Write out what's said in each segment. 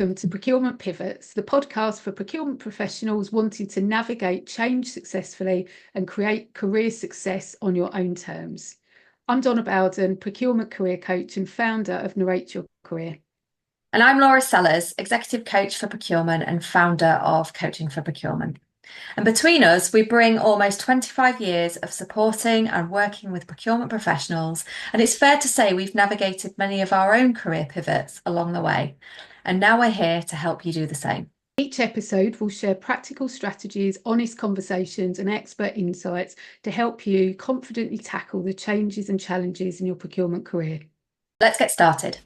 welcome to Procurement Pivots, the podcast for procurement professionals wanting to navigate change successfully and create career success on your own terms. I'm Donna Bowden, procurement career coach and founder of Narrate Your Career. And I'm Laura Sellers, executive coach for procurement and founder of Coaching for Procurement. And between us, we bring almost 25 years of supporting and working with procurement professionals. And it's fair to say we've navigated many of our own career pivots along the way. And now we're here to help you do the same. Each episode will share practical strategies, honest conversations, and expert insights to help you confidently tackle the changes and challenges in your procurement career. Let's get started.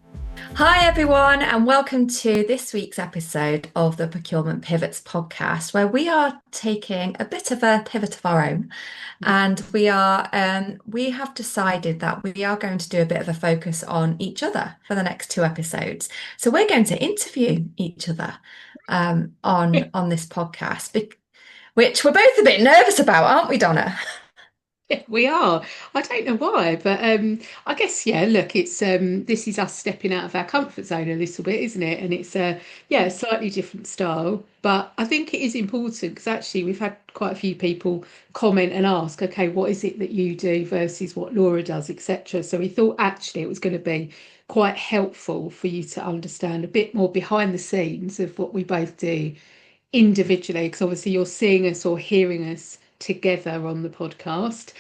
Hi, everyone, and welcome to this week's episode of the Procurement Pivots podcast, where we are taking a bit of a pivot of our own. And we have decided that we are going to do a bit of a focus on each other for the next two episodes. So we're going to interview each other on this podcast, which we're both a bit nervous about, aren't we, Donna? Yeah, we are. I don't know why, but I guess look, it's this is us stepping out of our comfort zone a little bit, isn't it? And it's a slightly different style, but I think it is important because actually we've had quite a few people comment and ask, okay, what is it that you do versus what Laura does, etc. So we thought actually it was going to be quite helpful for you to understand a bit more behind the scenes of what we both do individually, because obviously you're seeing us or hearing us together on the podcast.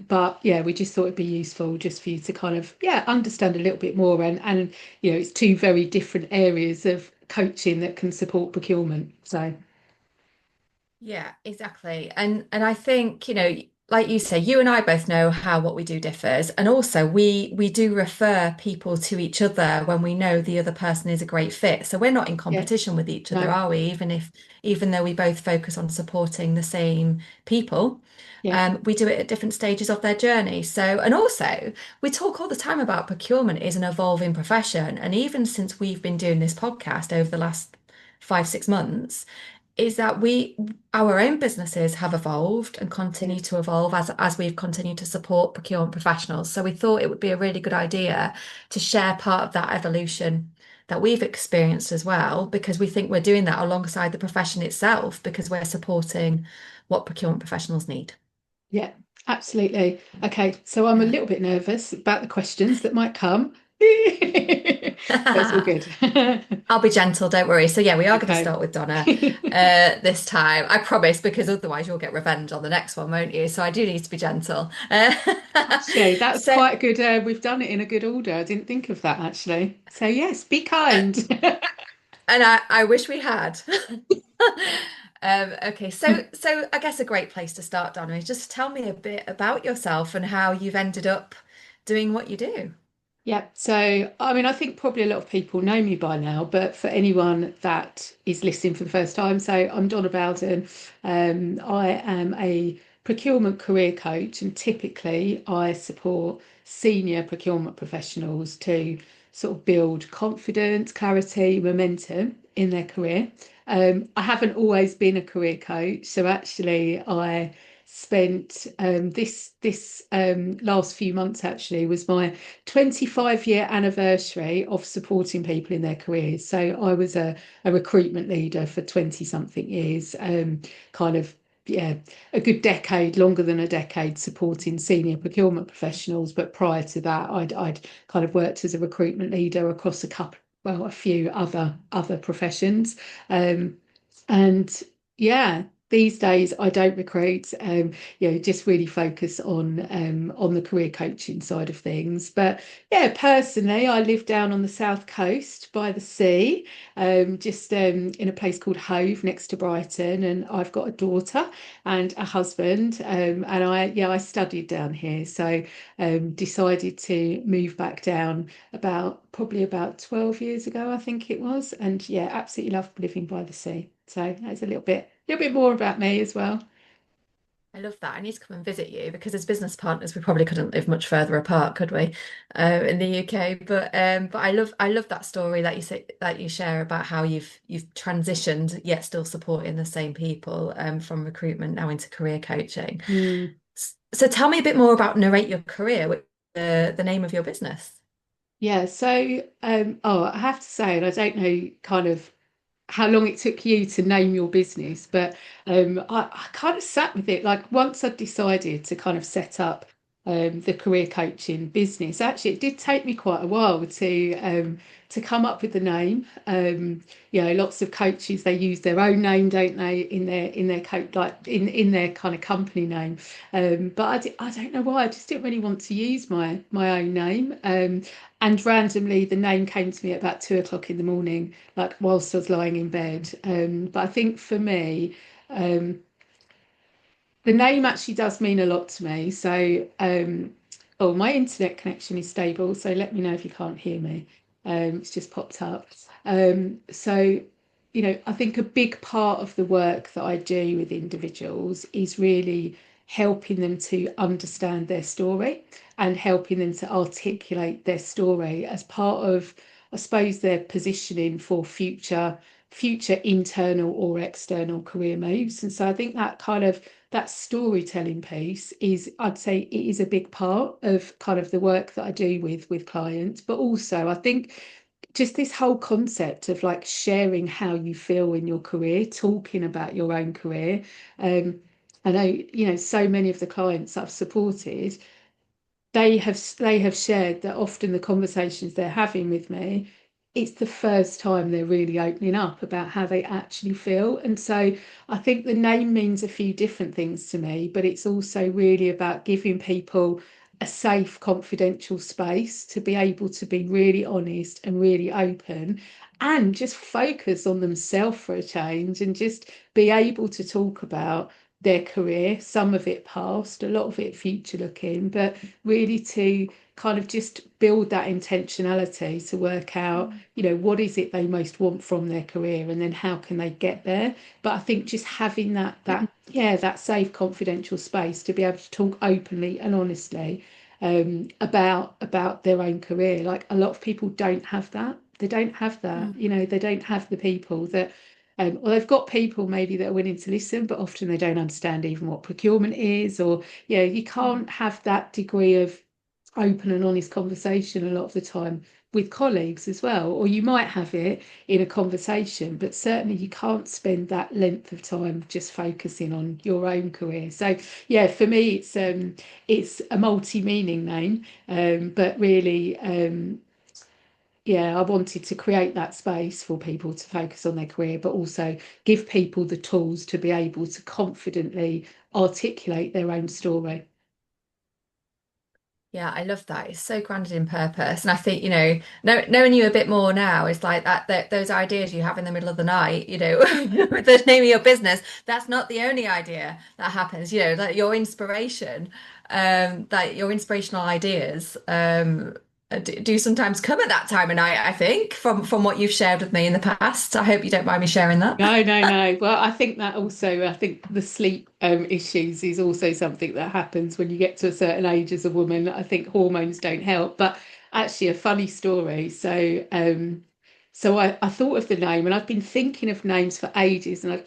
But we just thought it'd be useful just for you to kind of understand a little bit more, and it's two very different areas of coaching that can support procurement. So Yeah, exactly. And I think, like you say, you and I both know how what we do differs. And also we do refer people to each other when we know the other person is a great fit. So we're not in yeah, competition with each other, no, are we? Even though we both focus on supporting the same people, yeah, we do it at different stages of their journey. So, and also we talk all the time about procurement is an evolving profession. And even since we've been doing this podcast over the last 5, 6 months, is that our own businesses have evolved and yeah, continue to evolve as we've continued to support procurement professionals. So we thought it would be a really good idea to share part of that evolution that we've experienced as well, because we think we're doing that alongside the profession itself, because we're supporting what procurement professionals need. yeah, absolutely. Okay, so I'm a Yeah. little bit nervous about the questions that might come. That's all good. I'll be gentle, don't worry. So yeah, we are going to Okay. start with Donna this time. I promise, because otherwise you'll get revenge on the next one, won't you? So I do need to be gentle. Actually, that's So, quite good. We've done it in a good order. I didn't think of that actually. So yes, be kind. and I wish we had. Okay, so I guess a great place to start, Donna, is just tell me a bit about yourself and how you've ended up doing what you do. Yeah, so I mean, I think probably a lot of people know me by now, but for anyone that is listening for the first time, so I'm Donna Bowden. I am a procurement career coach, and typically I support senior procurement professionals to sort of build confidence, clarity, momentum in their career. I haven't always been a career coach, so actually I spent this last few months actually was my 25-year anniversary of supporting people in their careers. So I was a recruitment leader for 20 something years, kind of, a good decade, longer than a decade, supporting senior procurement professionals. But prior to that, I'd kind of worked as a recruitment leader across a few other professions. And yeah, these days I don't recruit, just really focus on the career coaching side of things. But yeah, personally, I live down on the south coast by the sea, just in a place called Hove next to Brighton, and I've got a daughter and a husband, and I studied down here, so decided to move back down probably about 12 years ago, I think it was, and yeah, absolutely love living by the sea. So that's a little bit more about me as well. I love that. I need to come and visit you because as business partners, we probably couldn't live much further apart, could we, in the UK? But I love that story that you say that you share about how you've transitioned yet still supporting the same people from recruitment now into career coaching. Mm. So tell me a bit more about Narrate Your Career, which is the name of your business. Yeah, so I have to say, and I don't know kind of how long it took you to name your business, but I kind of sat with it. Like once I decided to kind of set up the career coaching business, actually it did take me quite a while to come up with the name. Lots of coaches they use their own name, don't they, in their coach like in their kind of company name. But I don't know why I just didn't really want to use my own name. And randomly the name came to me at about 2 o'clock in the morning like whilst I was lying in bed. But I think for me, um, the name actually does mean a lot to me. So, oh, my internet connection is stable, so let me know if you can't hear me. It's just popped up. So, I think a big part of the work that I do with individuals is really helping them to understand their story and helping them to articulate their story as part of, I suppose, their positioning for future internal or external career moves. And so I think that storytelling piece is, I'd say it is a big part of kind of the work that I do with clients, but also I think just this whole concept of like sharing how you feel in your career, talking about your own career. Um, I know, so many of the clients I've supported, they have shared that often the conversations they're having with me, it's the first time they're really opening up about how they actually feel. And so I think the name means a few different things to me, but it's also really about giving people a safe, confidential space to be able to be really honest and really open and just focus on themselves for a change and just be able to talk about their career, some of it past, a lot of it future looking, but really to kind of just build that intentionality to work out, what is it they most want from their career and then how can they get there. But I think just having that safe, confidential space to be able to talk openly and honestly about their own career. Like a lot of people don't have that. They don't have that. Mm, They don't have the people that or they've got people maybe that are willing to listen, but often they don't understand even what procurement is, or you mm, can't have that degree of open and honest conversation a lot of the time with colleagues as well. Or you might have it in a conversation, but certainly you can't spend that length of time just focusing on your own career. So yeah, for me it's a multi-meaning name, but really yeah, I wanted to create that space for people to focus on their career, but also give people the tools to be able to confidently articulate their own story. yeah, I love that. It's so grounded in purpose. And I think, knowing you a bit more now is like that those ideas you have in the middle of the night, with the name of your business, that's not the only idea that happens, like your inspiration, that your inspirational ideas do sometimes come at that time of night, I think, from what you've shared with me in the past. I hope you don't mind me sharing that. No, no, no. Well, I think the sleep issues is also something that happens when you get to a certain age as a woman. I think hormones don't help. But actually, a funny story. So I thought of the name, and I'd been thinking of names for ages, and I'd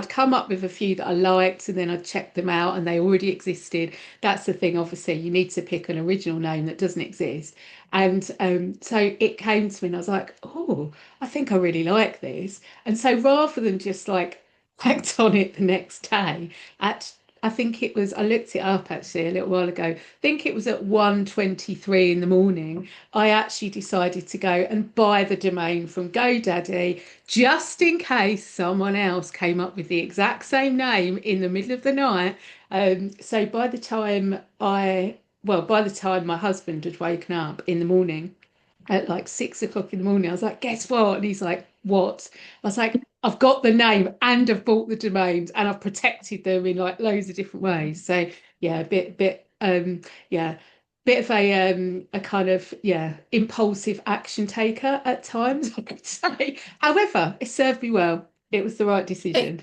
come up with a few that I liked, and then I'd check them out, and they already existed. That's the thing. Obviously, you need to pick an original name that doesn't exist. And so it came to me, and I was like, oh, I think I really like this. And so rather than just like act on it the next day, at I think it was, I looked it up actually a little while ago. I think it was at 1:23 in the morning. I actually decided to go and buy the domain from GoDaddy just in case someone else came up with the exact same name in the middle of the night. So by the time my husband had woken up in the morning, at like 6 o'clock in the morning. I was like, guess what? And he's like, what? I was like, I've got the name and I've bought the domains and I've protected them in like loads of different ways. So yeah, yeah, bit of a kind of impulsive action taker at times, I could say. However, it served me well. It was the right It decision.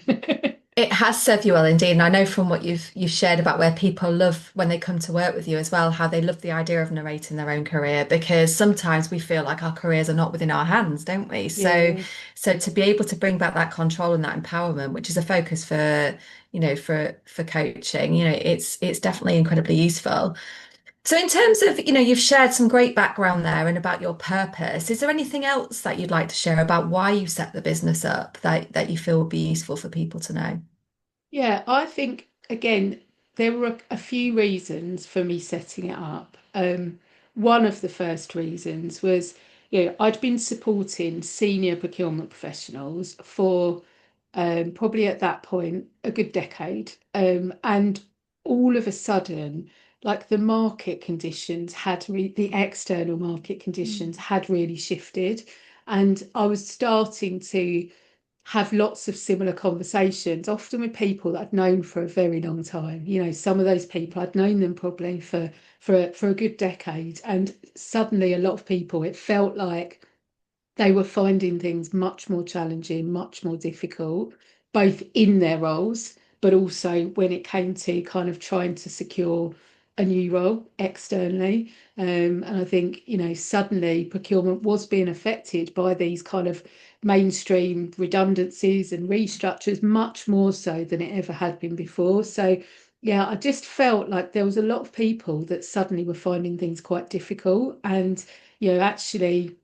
It has served you well indeed, and I know from what you've shared about where people love when they come to work with you as well, how they love the idea of narrating their own career because sometimes we feel like our careers are not within our hands, don't we? So, Yeah. so to be able to bring back that control and that empowerment, which is a focus for, for coaching, it's definitely incredibly useful. So in terms of, you've shared some great background there and about your purpose. Is there anything else that you'd like to share about why you set the business up that you feel would be useful for people to know? Yeah, I think again, there were a few reasons for me setting it up. One of the first reasons was, I'd been supporting senior procurement professionals for probably at that point a good decade. And all of a sudden, like the external market conditions Mm. had really shifted. And I was starting to have lots of similar conversations, often with people that I'd known for a very long time. Some of those people I'd known them probably for a good decade, and suddenly a lot of people, it felt like they were finding things much more challenging, much more difficult, both in their roles, but also when it came to kind of trying to secure a new role externally. And I think, suddenly procurement was being affected by these kind of mainstream redundancies and restructures, much more so than it ever had been before. So, yeah, I just felt like there was a lot of people that suddenly were finding things quite difficult. And, actually,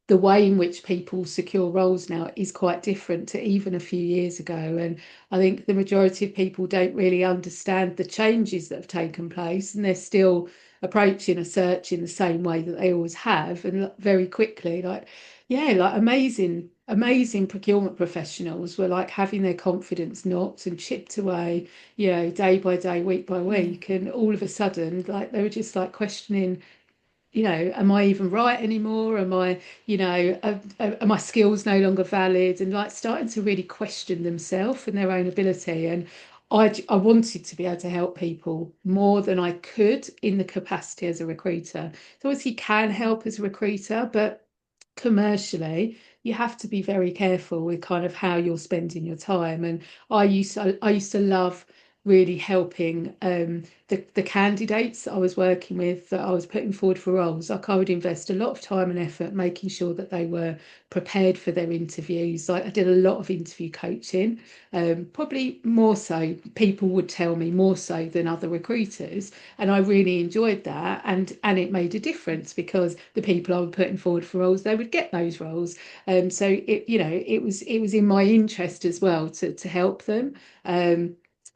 the way in which people secure roles now is quite different to even a few years ago. And I think the majority of people don't really understand the changes that have taken place, and they're still approaching a search in the same way that they always have. And very quickly, like, yeah, like amazing procurement professionals were like having their confidence knocked and chipped away, day by day, week by Mm. week. And all of a sudden, like they were just like questioning, am I even right anymore? Are my skills no longer valid? And like starting to really question themselves and their own ability. And I wanted to be able to help people more than I could in the capacity as a recruiter. So obviously you can help as a recruiter, but commercially, you have to be very careful with kind of how you're spending your time. And I used to love really helping the candidates that I was working with, that I was putting forward for roles. Like I would invest a lot of time and effort making sure that they were prepared for their interviews. Like I did a lot of interview coaching, probably more so, people would tell me more so than other recruiters. And I really enjoyed that. And it made a difference because the people I was putting forward for roles, they would get those roles. So it was in my interest as well to help them.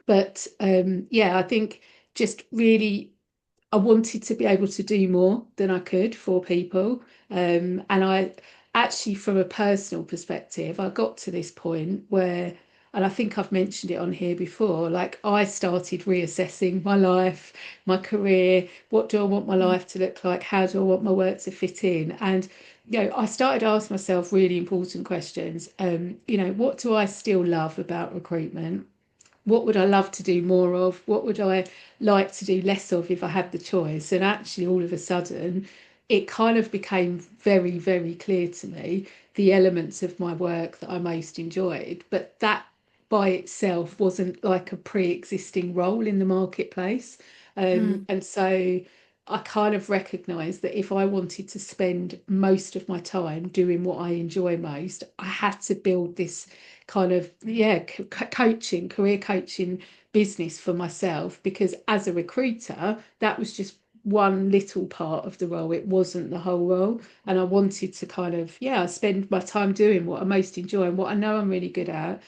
But yeah, I think just really I wanted to be able to do more than I could for people. And I actually, from a personal perspective, I got to this point where, and I think I've mentioned it on here before, like I started reassessing my life, my career. What do I want my Mm. life to look like? How do I want my work to fit in? And I started asking myself really important questions. What do I still love about recruitment? What would I love to do more of? What would I like to do less of if I had the choice? And actually, all of a sudden, it kind of became very, very clear to me the elements of my work that I most enjoyed. But that by itself wasn't like a pre-existing role in the marketplace. Mm. And so I kind of recognized that if I wanted to spend most of my time doing what I enjoy most, I had to build this kind of, yeah, coaching, career coaching business for myself, because as a recruiter, that was just one little part of the role. It wasn't the whole role. And I wanted to kind of, yeah, spend my time doing what I most enjoy and what I know I'm really good at.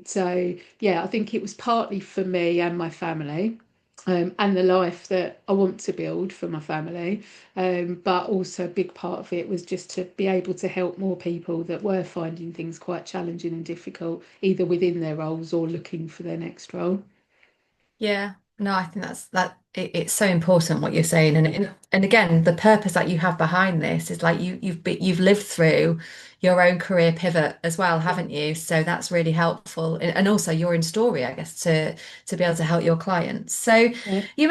So yeah, I think it was partly for me and my family. And the life that I want to build for my family. But also a big part of it was just to be able to help more people that were finding things quite challenging and difficult, either within their roles or looking for their next role. Yeah, no, I think it's so important what you're saying, and again, the purpose that you have behind this is like you've lived through your own career pivot as well, Yeah. haven't you? So that's really helpful, and also your own story, I guess, to be able to help your clients. So Yeah. you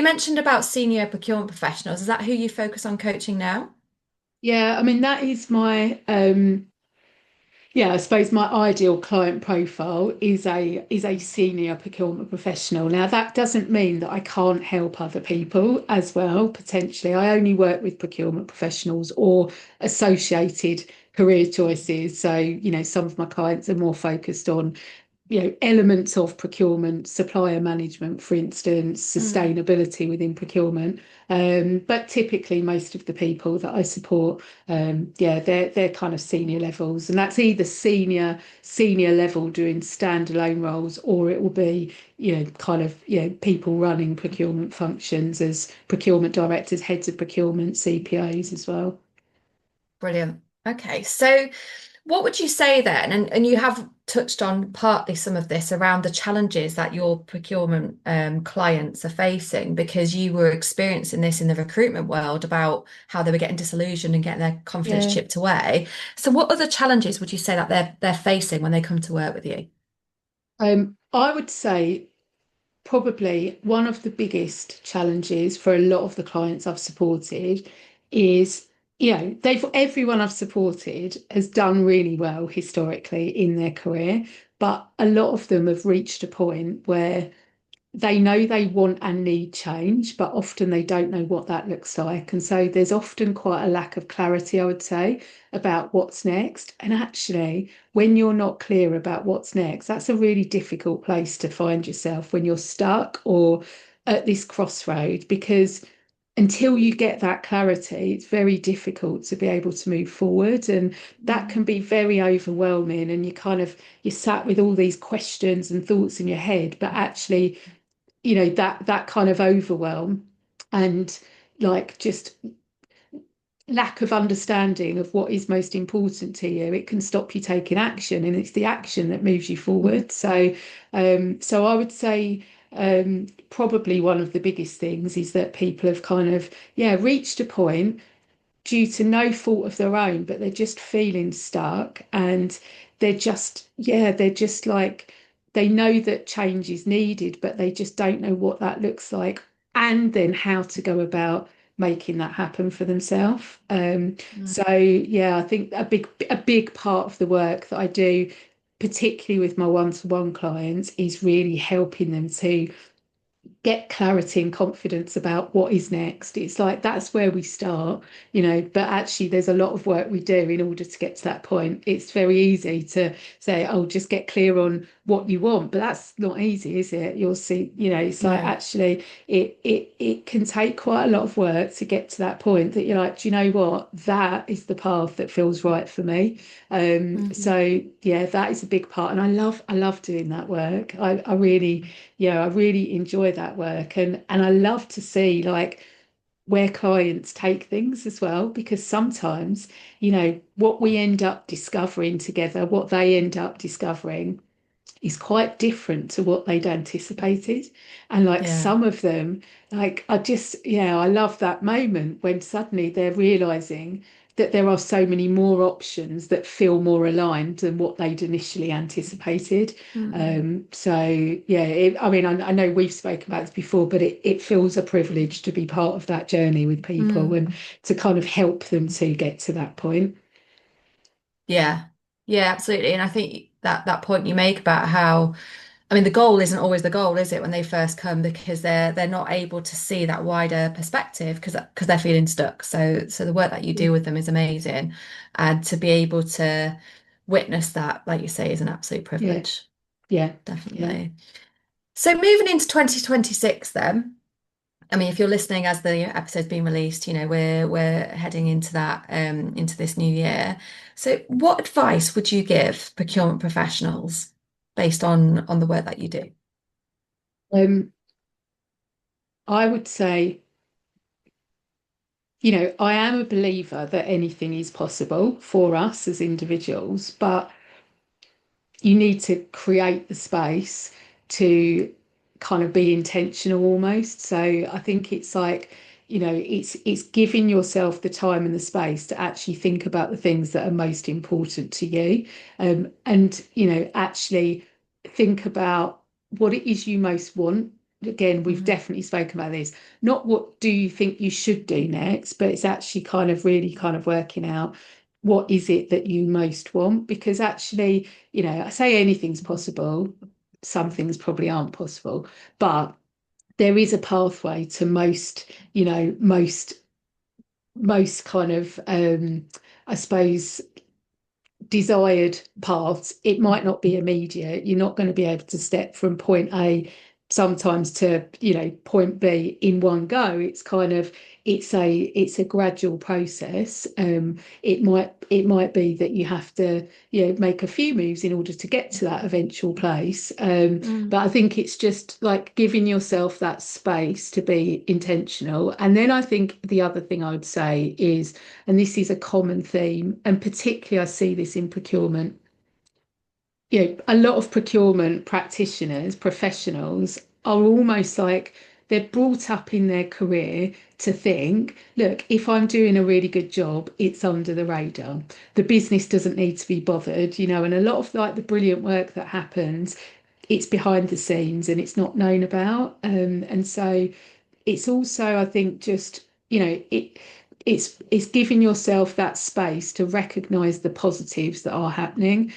mentioned about senior procurement professionals. Is that who you focus on coaching now? Yeah, I mean that is my yeah, I suppose my ideal client profile is a senior procurement professional. Now, that doesn't mean that I can't help other people as well, potentially. I only work with procurement professionals or associated career choices. So, some of my clients are more focused on elements of procurement, supplier management, for instance, Mm. sustainability within procurement. But typically, most of the people that I support, yeah, they're kind of senior levels, and that's either senior level doing standalone roles, or it will be, kind of, people running procurement functions as procurement directors, heads of procurement, CPOs as well. Brilliant. Okay, so what would you say then? And you have touched on partly some of this around the challenges that your procurement clients are facing because you were experiencing this in the recruitment world about how they were getting disillusioned and getting their confidence Yeah. chipped away. So what other challenges would you say that they're facing when they come to work with you? I would say probably one of the biggest challenges for a lot of the clients I've supported is, everyone I've supported has done really well historically in their career, but a lot of them have reached a point where they know they want and need change, but often they don't know what that looks like. And so there's often quite a lack of clarity, I would say, about what's next. And actually, when you're not clear about what's next, that's a really difficult place to find yourself when you're stuck or at this crossroad, because until you get that clarity, it's very difficult to be able to move forward. And that can Mm. be very overwhelming. And you're sat with all these questions and thoughts in your head, but actually, that kind of overwhelm and like just lack of understanding of what is most important to you, it can stop you taking action, and it's the action that moves you forward. So I would say, probably one of the biggest things is that people have kind of, reached a point due to no fault of their own, but they're just feeling stuck, and they're just like, they know that change is needed, but they just don't know what that looks like, and then how to go about making that happen for themselves. Mm. So yeah, I think a big part of the work that I do, particularly with my one-to-one clients, is really helping them to get clarity and confidence about what is next. It's like that's where we start, but actually there's a lot of work we do in order to get to that point. It's very easy to say, oh, just get clear on what you want, but that's not easy, is it? You'll see, it's like No. actually it can take quite a lot of work to get to that point that you're like, do you know what? That is the path that feels right for me. Mhm. So yeah, that is a big part. And I love doing that work. I really, yeah, I really enjoy that work, and I love to see like where clients take things as well, because sometimes, what we end up discovering together, what they end up discovering is quite different to what they'd anticipated. And like Yeah. some of them, like I love that moment when suddenly they're realizing that there are so many more options that feel more aligned than what they'd initially anticipated. Mm. So yeah, I mean, I know we've spoken about this before, but it feels a privilege to be part of that journey with people Mm. and to kind of help them to get to that point. Yeah. Yeah, absolutely. And I think that point you make about how I mean, the goal isn't always the goal, is it, when they first come, because they're not able to see that wider perspective because they're feeling stuck. So the work that you Yeah, do with them is amazing, and to be able to witness that, like you say, is an absolute yeah, privilege. yeah, yeah. Definitely. So moving into 2026 then, I mean, if you're listening as the episode's being released, we're heading into that into this new year. So what advice would you give procurement professionals based on the work that you do? I would say, I am a believer that anything is possible for us as individuals, but you need to create the space to kind of be intentional almost. So I think it's like, it's giving yourself the time and the space to actually think about the things that are most important to you. And actually think about what it is you most want. Again, we've Mhm. definitely spoken about this. Not what do you think you should do next, but it's actually kind of really kind of working out what is it that you most want, because actually, I say anything's possible. Some things probably aren't possible, but there is a pathway to most, most kind of, I suppose, desired paths, it might not be immediate. You're not going to be able to step from point A sometimes to, point B in one go. It's kind of it's a gradual process. It might be that you have to, make a few moves in order to get to that eventual place. But Mm. I think it's just like giving yourself that space to be intentional. And then I think the other thing I would say is, and this is a common theme, and particularly I see this in procurement, a lot of procurement practitioners, professionals are almost like they're brought up in their career to think, look, if I'm doing a really good job, it's under the radar. The business doesn't need to be bothered, and a lot of like the brilliant work that happens, it's behind the scenes and it's not known about. And so it's also, I think, just, it's giving yourself that space to recognize the positives that are happening,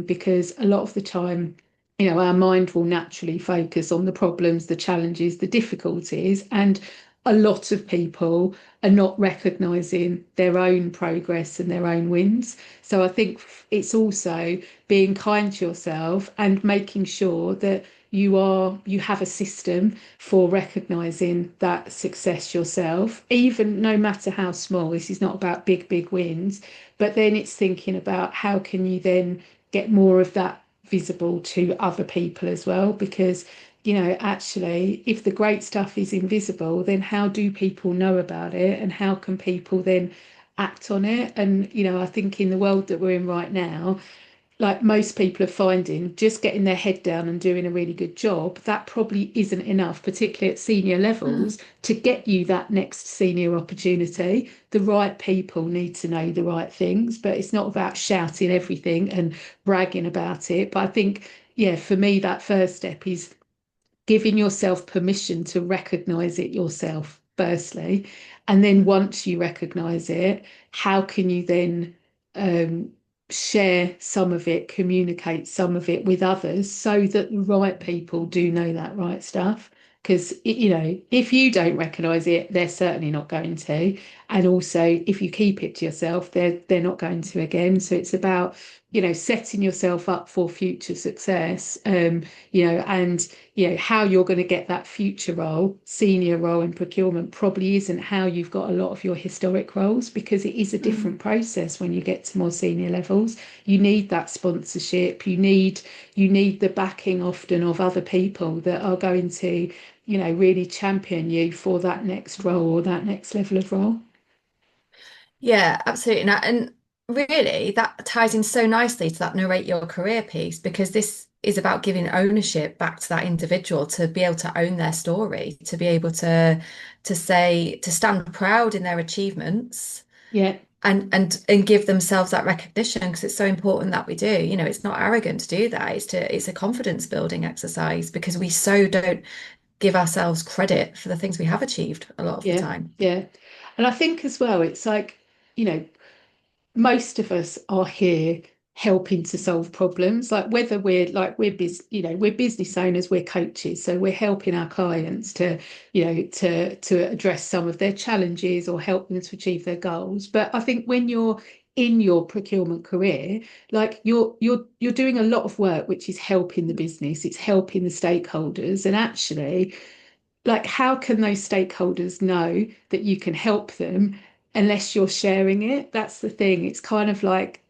because a lot of the time, our mind will naturally focus on the problems, the challenges, the difficulties, and a lot of people are not recognizing their own progress and their own wins. So I think it's also being kind to yourself and making sure that you have a system for recognizing that success yourself, even no matter how small. This is not about big wins, but then it's thinking about how can you then get more of that visible to other people as well, because actually, if the great stuff is invisible, then how do people know about it, and how can people then act on it? And I think in the world that we're in right now, like most people are finding, just getting their head down and doing a really good job, that probably isn't enough, particularly at senior Mm. levels, to get you that next senior opportunity. The right people need to know the right things, but it's not about shouting everything and bragging about it. But I think, yeah, for me, that first step is giving yourself permission to recognize it yourself, firstly. And then Mm. once you recognize it, how can you then um, share some of it, communicate some of it with others so that the right people do know that right stuff? Because, if you don't recognize it, they're certainly not going to. And also, if you keep it to yourself, they're not going to again. So it's about, setting yourself up for future success, and how you're going to get that future role, senior role in procurement, probably isn't how you've got a lot of your historic roles, because it is a Mm. different process when you get to more senior levels. You need that sponsorship. You need the backing often of other people that are going to, really champion you for that next role or that next level of role. Yeah, absolutely. And really, that ties in so nicely to that narrate your career piece, because this is about giving ownership back to that individual to be able to own their story, to be able to say, to stand proud in their achievements Yeah, and give themselves that recognition, because it's so important that we do. It's not arrogant to do that. It's a confidence building exercise, because we so don't give ourselves credit for the things we have achieved a lot of the yeah, time. yeah. And I think as well, it's like, you know, most of us are here helping to solve problems, like whether we're business owners, we're coaches, so we're helping our clients to, to address some of their challenges or help them to achieve their goals. But I think when you're in your procurement career, like you're doing a lot of work which is helping the business, it's helping the stakeholders. And actually, like, how can those stakeholders know that you can help them unless you're sharing it? That's the thing. It's kind of like,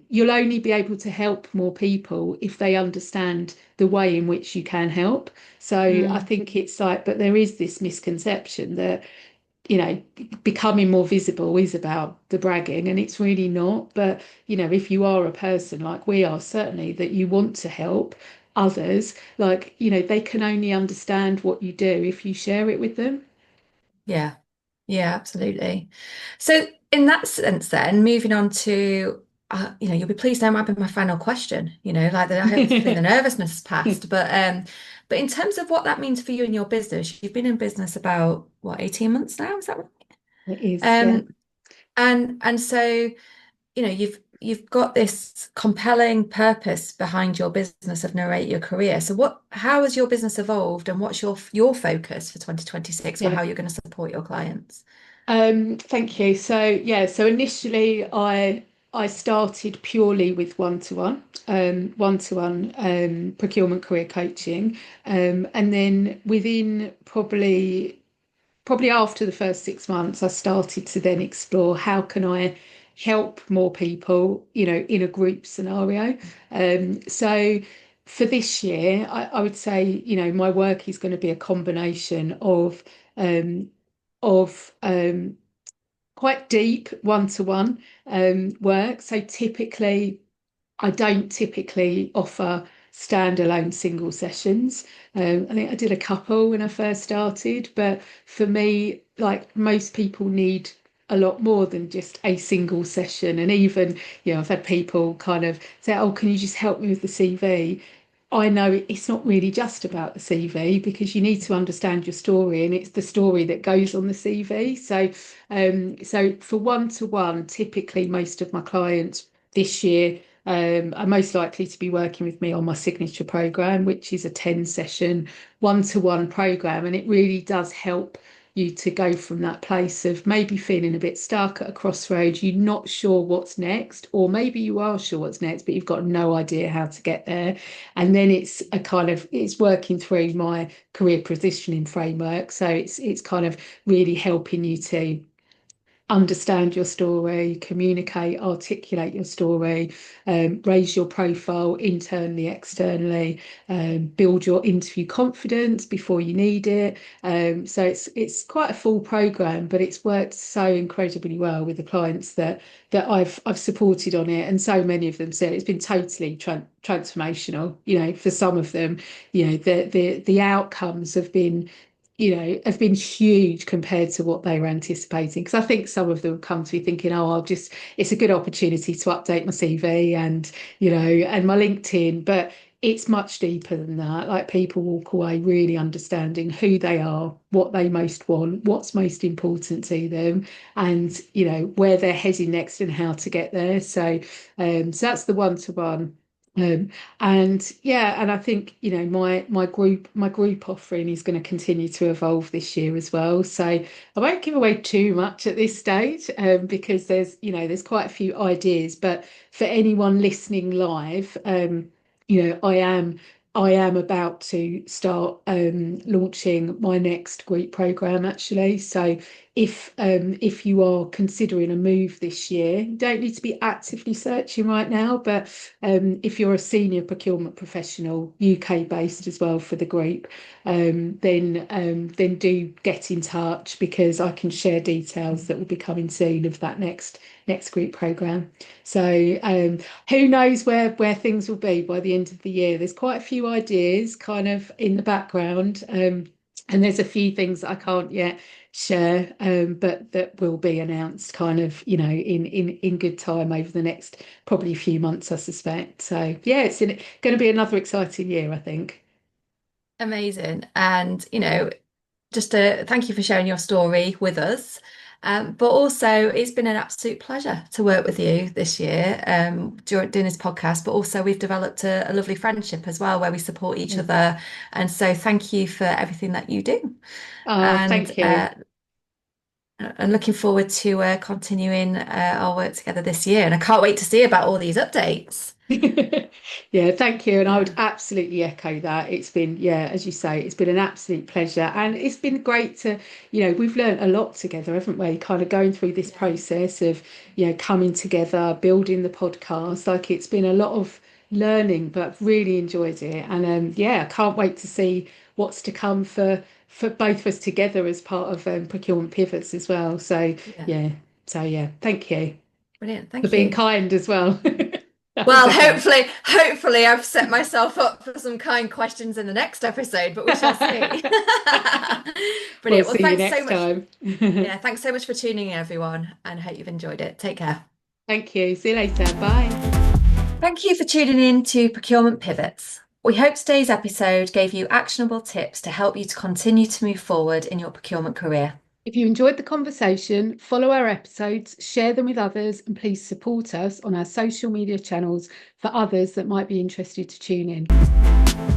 you'll only be able to help more people if they understand the way in which you can help. So I Mm, think it's like, but there is this misconception that, you know, becoming more visible is about the bragging, and it's really not. But, if you are a person like we are, certainly, that you want to help others, like, they can only understand what you do if you share it with them. yeah. Yeah, absolutely. So, in that sense, then moving on to, you'll be pleased now, might be my final question. Like hopefully the nervousness has passed. But in terms of what that means for you and your business, you've been in business about what, 18 months now? Is that right? It is, yeah. Um, and so, you've got this compelling purpose behind your business of Narrate Your Career. So, how has your business evolved, and what's your focus for 2026 for Yeah. how you're going to support your clients? Thank you. So yeah, so initially I started purely with one-to-one procurement career coaching, and then within probably after the first 6 months, I started to then explore how can I help more people, in a group scenario. So for this year, I would say, my work is going to be a combination um, of quite deep one-to-one work. So I don't typically offer standalone single sessions. I think I did a couple when I first started, but for me, like most people need a lot more than just a single session. And even, I've had people kind of say, "Oh, can you just help me with the CV?" I know it's not really just about the CV because you need to understand your story, and it's the story that goes on the CV. So for one-to-one, typically most of my clients this year are most likely to be working with me on my signature program, which is a 10-session one-to-one program, and it really does help you to go from that place of maybe feeling a bit stuck at a crossroads, you're not sure what's next, or maybe you are sure what's next, but you've got no idea how to get there. And then it's working through my career positioning framework. So it's kind of really helping you to understand your story, communicate, articulate your story, raise your profile internally, externally, build your interview confidence before you need it. So it's quite a full program, but it's worked so incredibly well with the clients that I've supported on it, and so many of them said it's been totally transformational. For some of them, the outcomes have been huge compared to what they were anticipating. Because I think some of them come to me thinking, oh, it's a good opportunity to update my CV and my LinkedIn. But it's much deeper than that. Like people walk away really understanding who they are, what they most want, what's most important to them, and, where they're heading next and how to get there. So that's the one-to-one. Um, and yeah, and I think my group offering is going to continue to evolve this year as well. So I won't give away too much at this stage, because there's quite a few ideas. But for anyone listening live, I am about to start launching my next group program actually. So if you are considering a move this year, you don't need to be actively searching right now, but if you're a senior procurement professional, UK based as well for the group, then do get in touch because I can share details that will be coming soon of that next group program. So who knows where things will be by the end of the year. There's quite a few ideas kind of in the background, and there's a few things that I can't yet share, but that will be announced kind of, in good time over the next probably few months, I suspect. So yeah, it's going to be another exciting year, I think. Amazing. And, just to thank you for sharing your story with us. But also, it's been an absolute pleasure to work with you this year during doing this podcast. But also, we've developed a lovely friendship as well, where we support each Mm. other. And so, thank you for everything that you do. Oh, And thank you. looking forward to continuing our work together this year. And I can't wait to see about all these updates. Yeah, thank you. And I would Yeah. absolutely echo that. It's been, yeah, as you say, it's been an absolute pleasure. And it's been great to, we've learned a lot together, haven't we? Kind of going through this Yeah. process of, coming together, building the podcast. Like it's been a lot of learning, but I've really enjoyed it. And yeah, I can't wait to see what's to come for both of us together as part of Procurement Pivots as well. So Yeah. yeah, yeah, thank you Brilliant. for Thank being you. kind as well. That was Well, okay. hopefully I've set myself up for some kind questions in the next episode, but we shall see. We'll Brilliant. Well, see you thanks so next much. time. Yeah, thanks so much for tuning in, everyone, and hope you've enjoyed it. Take care. Thank you. See you later. Bye. Thank you for tuning in to Procurement Pivots. We hope today's episode gave you actionable tips to help you to continue to move forward in your procurement career. If you enjoyed the conversation, follow our episodes, share them with others, and please support us on our social media channels for others that might be interested to tune in.